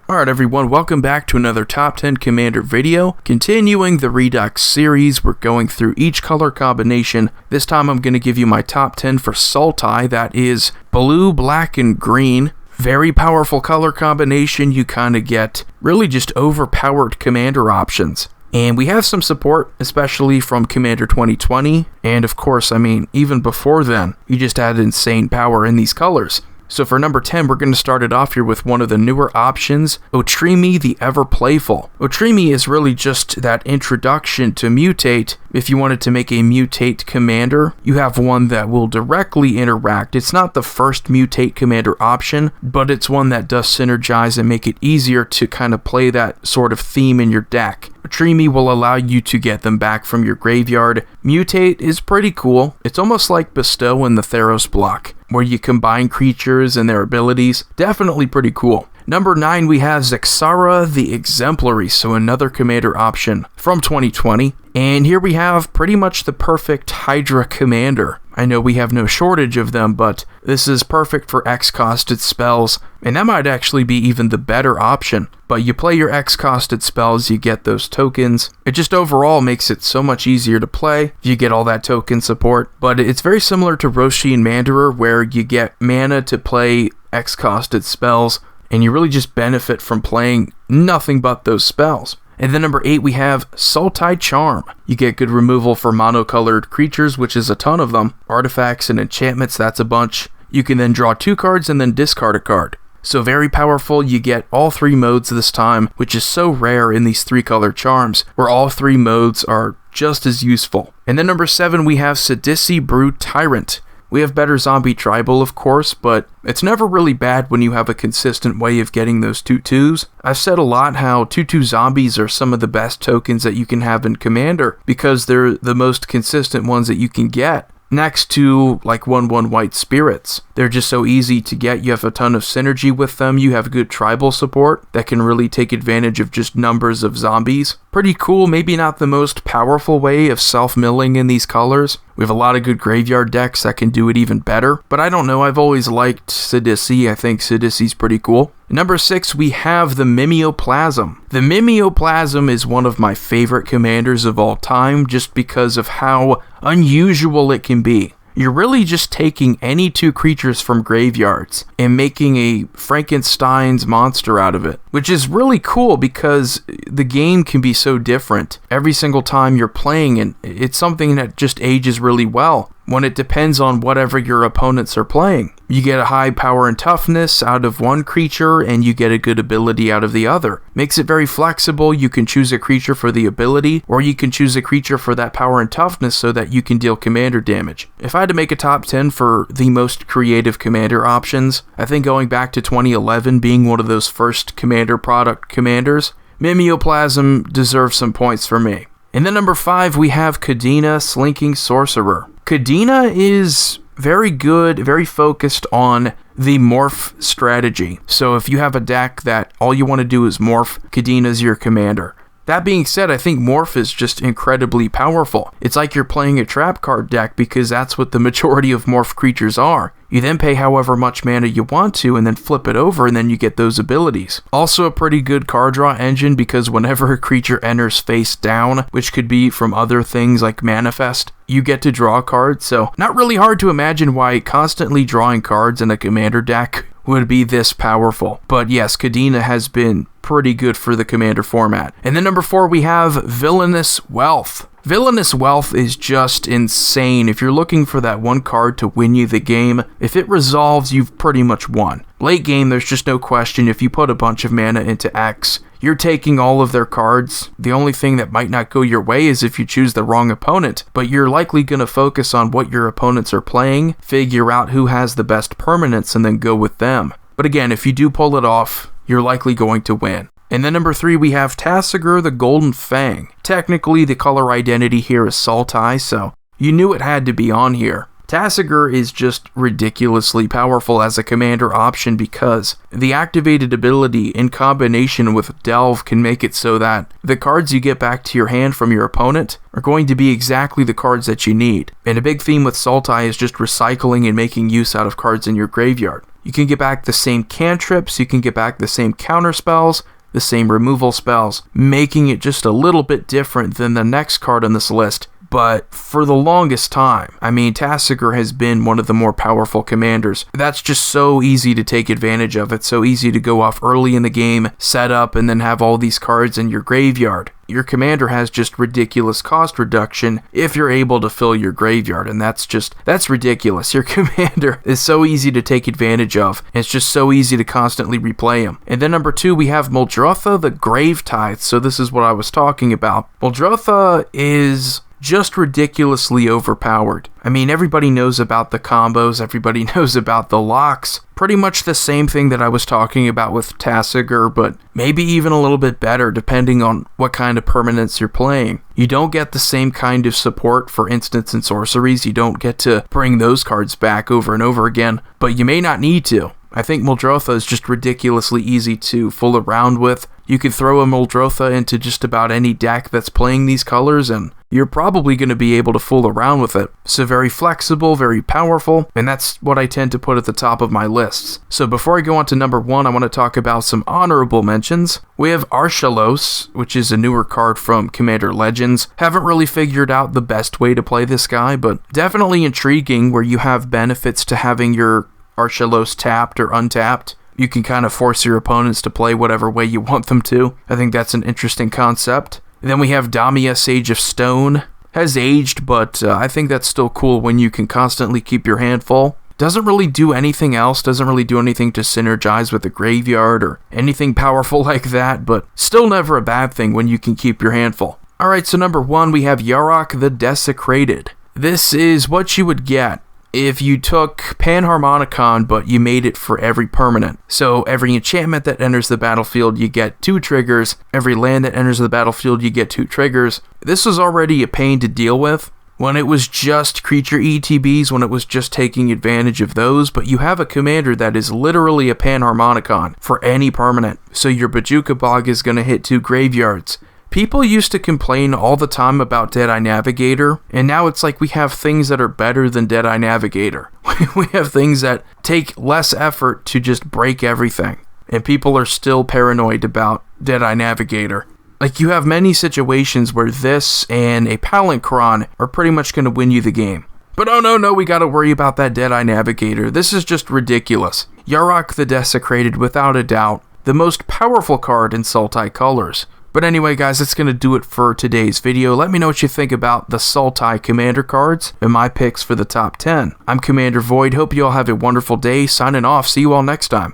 Alright everyone, welcome back to another Top 10 Commander video. Continuing the Redux series, we're going through each color combination. This time I'm going to give you my top 10 for Sultai, that is blue, black, and green. Very powerful color combination, you kind of get really just overpowered commander options. And we have some support, especially from Commander 2020, and of course, even before then, you just had insane power in these colors. So for number 10, we're going to start it off here with one of the newer options, Otrimi the Ever Playful. Otrimi is really just that introduction to mutate. If you wanted to make a mutate commander, you have one that will directly interact. It's not the first mutate commander option, but it's one that does synergize and make it easier to kind of play that sort of theme in your deck. Otrimi will allow you to get them back from your graveyard. Mutate is pretty cool. It's almost like Bestow in the Theros block, where you combine creatures and their abilities. Definitely pretty cool. Number 9, we have Zexara the Exemplary, so another commander option from 2020. And here we have pretty much the perfect Hydra commander. I know we have no shortage of them, but this is perfect for X-costed spells, and that might actually be even the better option. But you play your X-costed spells, you get those tokens. It just overall makes it so much easier to play. You get all that token support, but it's very similar to Roshi and Mandarin, where you get mana to play X-costed spells, and you really just benefit from playing nothing but those spells. And then number 8, we have Sultai Charm. You get good removal for monocolored creatures, which is a ton of them. Artifacts and enchantments, that's a bunch. You can then draw 2 cards and then discard a card. So very powerful. You get all 3 modes this time, which is so rare in these 3-color charms, where all 3 modes are just as useful. And then number 7, we have Sidisi Brute Tyrant. We have better zombie tribal, of course, but it's never really bad when you have a consistent way of getting those 2/2s. I've said a lot how 2/2 zombies are some of the best tokens that you can have in Commander, because they're the most consistent ones that you can get. Next to like 1/1 white spirits. They're just so easy to get. You have a ton of synergy with them. You have good tribal support that can really take advantage of just numbers of zombies. Pretty cool, maybe not the most powerful way of self-milling in these colors. We have a lot of good graveyard decks that can do it even better. But I don't know, I've always liked Sidisi. I think Sidisi's pretty cool. Number 6, we have the Mimeoplasm. The Mimeoplasm is one of my favorite commanders of all time just because of how unusual it can be. You're really just taking any 2 creatures from graveyards and making a Frankenstein's monster out of it, which is really cool because the game can be so different every single time you're playing, and it's something that just ages really well when it depends on whatever your opponents are playing. You get a high power and toughness out of one creature, and you get a good ability out of the other. Makes it very flexible. You can choose a creature for the ability, or you can choose a creature for that power and toughness so that you can deal commander damage. If I had to make a top 10 for the most creative commander options, I think going back to 2011 being one of those first commander product commanders, Mimeoplasm deserves some points for me. And then number 5, we have Kadena Slinking Sorcerer. Kadena is very good, very focused on the morph strategy. So if you have a deck that all you want to do is morph, Kadena's your commander. That being said, I think morph is just incredibly powerful. It's like you're playing a trap card deck because that's what the majority of morph creatures are. You then pay however much mana you want to and then flip it over and then you get those abilities. Also a pretty good card draw engine because whenever a creature enters face down, which could be from other things like Manifest, you get to draw a card. So not really hard to imagine why constantly drawing cards in a commander deck would be this powerful. But yes, Kadena has been pretty good for the commander format. And then number 4, we have Villainous Wealth. Villainous Wealth is just insane. If you're looking for that one card to win you the game, if it resolves, you've pretty much won. Late game, there's just no question. If you put a bunch of mana into X, you're taking all of their cards. The only thing that might not go your way is if you choose the wrong opponent, but you're likely going to focus on what your opponents are playing, figure out who has the best permanents, and then go with them. But again, if you do pull it off, you're likely going to win. And then number 3, we have Tasigur the Golden Fang. Technically, the color identity here is Sultai, so you knew it had to be on here. Tasigur is just ridiculously powerful as a commander option because the activated ability in combination with Delve can make it so that the cards you get back to your hand from your opponent are going to be exactly the cards that you need. And a big theme with Sultai is just recycling and making use out of cards in your graveyard. You can get back the same cantrips, you can get back the same counter spells, the same removal spells, making it just a little bit different than the next card on this list. But for the longest time, I mean, Tasigur has been one of the more powerful commanders. That's just so easy to take advantage of. It's so easy to go off early in the game, set up, and then have all these cards in your graveyard. Your commander has just ridiculous cost reduction if you're able to fill your graveyard, and that's ridiculous. Your commander is so easy to take advantage of, and it's just so easy to constantly replay him. And then number 2, we have Muldrotha the Gravetithe. So this is what I was talking about. Muldrotha is just ridiculously overpowered. I mean, everybody knows about the combos, everybody knows about the locks. Pretty much the same thing that I was talking about with Tasigur, but maybe even a little bit better depending on what kind of permanents you're playing. You don't get the same kind of support for instants and sorceries. You don't get to bring those cards back over and over again, but you may not need to. I think Muldrotha is just ridiculously easy to fool around with. You could throw a Muldrotha into just about any deck that's playing these colors, and you're probably going to be able to fool around with it. So very flexible, very powerful, and that's what I tend to put at the top of my lists. So before I go on to number 1, I want to talk about some honorable mentions. We have Arshalos, which is a newer card from Commander Legends. Haven't really figured out the best way to play this guy, but definitely intriguing where you have benefits to having your Arshalos tapped or untapped. You can kind of force your opponents to play whatever way you want them to. I think that's an interesting concept. Then we have Damia, Sage of Stone. Has aged, but I think that's still cool when you can constantly keep your hand full. Doesn't really do anything else, doesn't really do anything to synergize with the graveyard or anything powerful like that, but still never a bad thing when you can keep your hand full. Alright, so number 1, we have Yarok the Desecrated. This is what you would get if you took Panharmonicon, but you made it for every permanent. So every enchantment that enters the battlefield, you get 2 triggers. Every land that enters the battlefield, you get 2 triggers. This was already a pain to deal with when it was just creature ETBs, when it was just taking advantage of those, but you have a commander that is literally a Panharmonicon for any permanent. So your Bojuka Bog is going to hit 2 graveyards. People used to complain all the time about Deadeye Navigator, and now it's like we have things that are better than Deadeye Navigator. We have things that take less effort to just break everything, and people are still paranoid about Deadeye Navigator. Like, you have many situations where this and a Palinchron are pretty much going to win you the game. But oh no, we gotta worry about that Deadeye Navigator. This is just ridiculous. Yarok the Desecrated, without a doubt, the most powerful card in Sultai colors. But anyway, guys, that's going to do it for today's video. Let me know what you think about the Sultai Commander cards and my picks for the top 10. I'm Commander Void. Hope you all have a wonderful day. Signing off. See you all next time.